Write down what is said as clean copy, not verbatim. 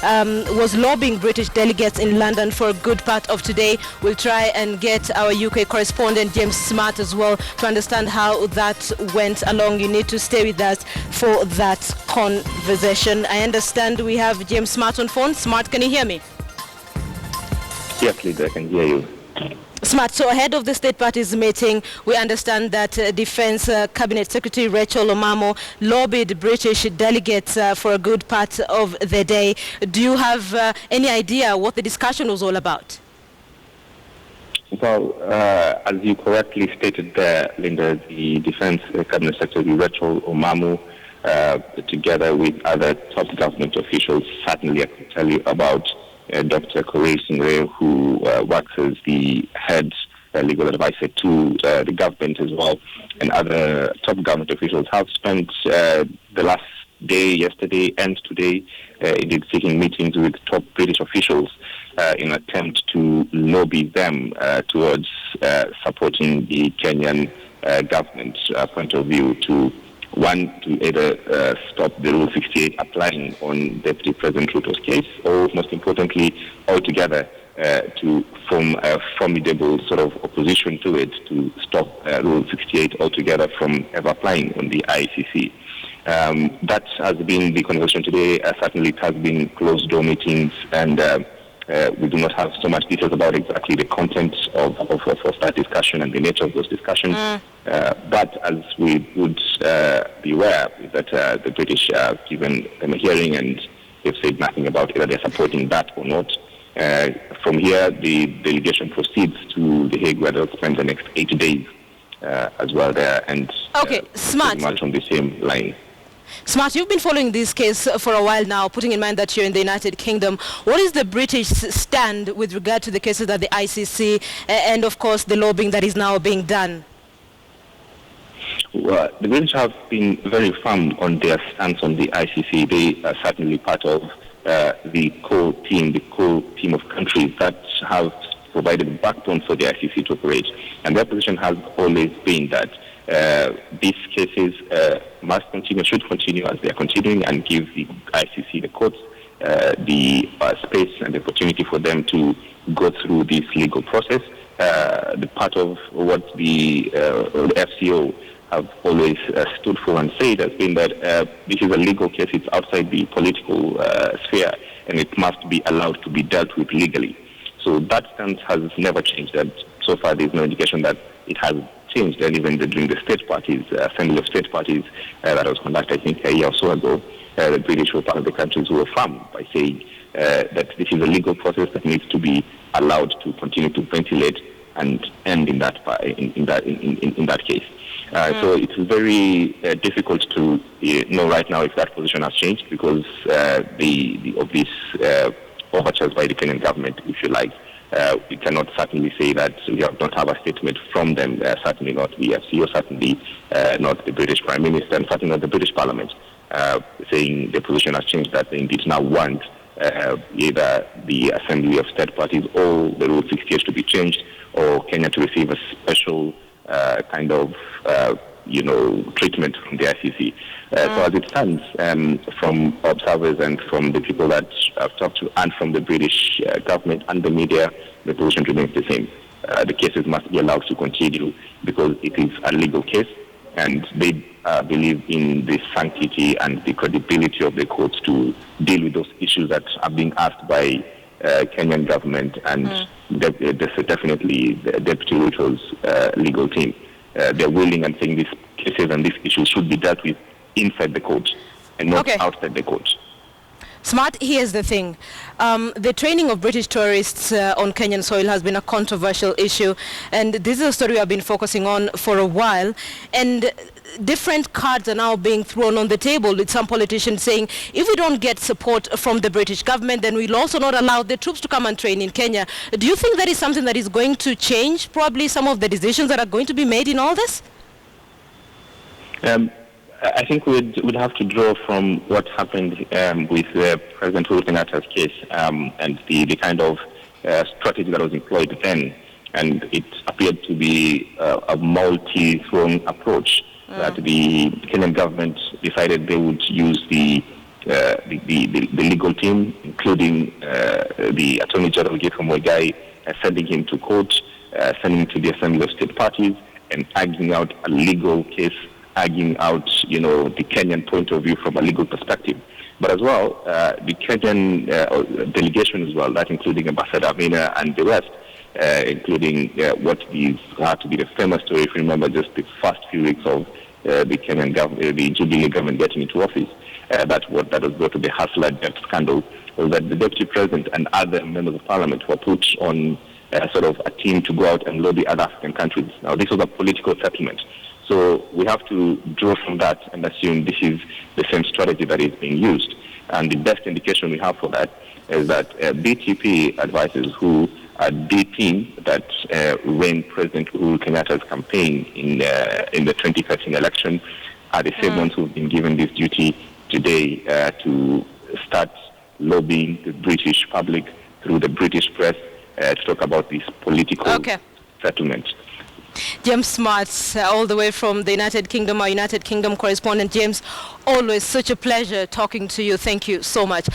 was lobbying British delegates in London for a good part of today. We'll try and get our UK correspondent James Smart as well to understand how that went along. You need to stay with us for that conversation. I understand we have James Smart on phone. Smart, can you hear me? Yes, please, I can hear you. Smart, so ahead of the state parties meeting, we understand that Defence Cabinet Secretary Rachel Omamo lobbied British delegates for a good part of the day. Do you have any idea what the discussion was all about? Well, as you correctly stated there, Linda, the Defence Cabinet Secretary Rachel Omamo, together with other top government officials, certainly I can tell you about Dr. Singh, who works as the head legal advisor to the government as well, and other top government officials have spent the last day, yesterday and today, indeed seeking meetings with top British officials in an attempt to lobby them towards supporting the Kenyan government point of view to either stop the Rule 68 applying on Deputy President Ruto's case, or most importantly, altogether to form a formidable sort of opposition to it, to stop Rule 68 altogether from ever applying on the ICC. That has been the conversation today. Certainly it has been closed-door meetings, and we do not have so much details about exactly the content of that discussion and the nature of those discussions. But as we would be aware, that the British have given them a hearing and they've said nothing about whether they're supporting that or not. From here, the delegation proceeds to The Hague, where they'll spend the next 8 days as well there, and Smart. pretty much on the same line. Smart, you've been following this case for a while now, putting in mind that you're in the United Kingdom. What is the British stand with regard to the cases at the ICC and, of course, the lobbying that is now being done? Well, the British have been very firm on their stance on the ICC. They are certainly part of the core team of countries that have provided the backbone for the ICC to operate. And their position has always been that these cases should continue as they are continuing, and give the ICC, the courts, the space and the opportunity for them to go through this legal process. The part of what the FCO have always stood for and said has been that this is a legal case, it's outside the political sphere, and it must be allowed to be dealt with legally. So that stance has never changed, and so far there's no indication that it has changed. And even during the state parties, assembly of state parties that was conducted, I think, a year or so ago, the British were part of the countries who were firm by saying that this is a legal process that needs to be allowed to continue to ventilate and end in that case. So it's very difficult to know right now if that position has changed, because the obvious overtures by the Kenyan government, if you like. We cannot certainly say that we don't have a statement from them, certainly not the FCO, certainly not the British Prime Minister, and certainly not the British Parliament, saying the position has changed, that they indeed now want either the Assembly of State Parties or the Rule 68 to be changed, or Kenya to receive a special kind of treatment from the ICC. So as it stands, from observers and from the people that I've talked to, and from the British government and the media, the position remains the same. The cases must be allowed to continue because it is a legal case, and they believe in the sanctity and the credibility of the courts to deal with those issues that are being asked by Kenyan government and definitely the Deputy Ruto's legal team. They're willing and saying these cases and these issues should be dealt with inside the court and not outside the court. Smart, here's the thing. The training of British tourists on Kenyan soil has been a controversial issue, and this is a story we have been focusing on for a while, and different cards are now being thrown on the table, with some politicians saying, if we don't get support from the British government, then we'll also not allow the troops to come and train in Kenya. Do you think that is something that is going to change probably some of the decisions that are going to be made in all this? I think we'd have to draw from what happened with President Uhuru Kenyatta's case and the kind of strategy that was employed then. And it appeared to be a multi-pronged approach that the Kenyan government decided they would use the the legal team, including the Attorney General Githu Muigai, sending him to court, sending him to the Assembly of State Parties, and arguing out a legal case, arguing out, the Kenyan point of view from a legal perspective. But as well, the Kenyan delegation as well, that including Ambassador Amina and the rest, including what these had to be the famous story, if you remember, just the first few weeks of the Kenyan government, the Jubilee government getting into office. That was brought to the Hustler debt scandal, was that the deputy president and other members of parliament were put on sort of a team to go out and lobby other African countries. Now, this was a political settlement. So we have to draw from that and assume this is the same strategy that is being used. And the best indication we have for that is that BTP advisors who are the team that ran President Uhuru Kenyatta's campaign in the 2013 election are the same ones who've been given this duty today to start lobbying the British public through the British press to talk about this political settlement. James Smarts, all the way from the United Kingdom, our United Kingdom correspondent. James, always such a pleasure talking to you. Thank you so much.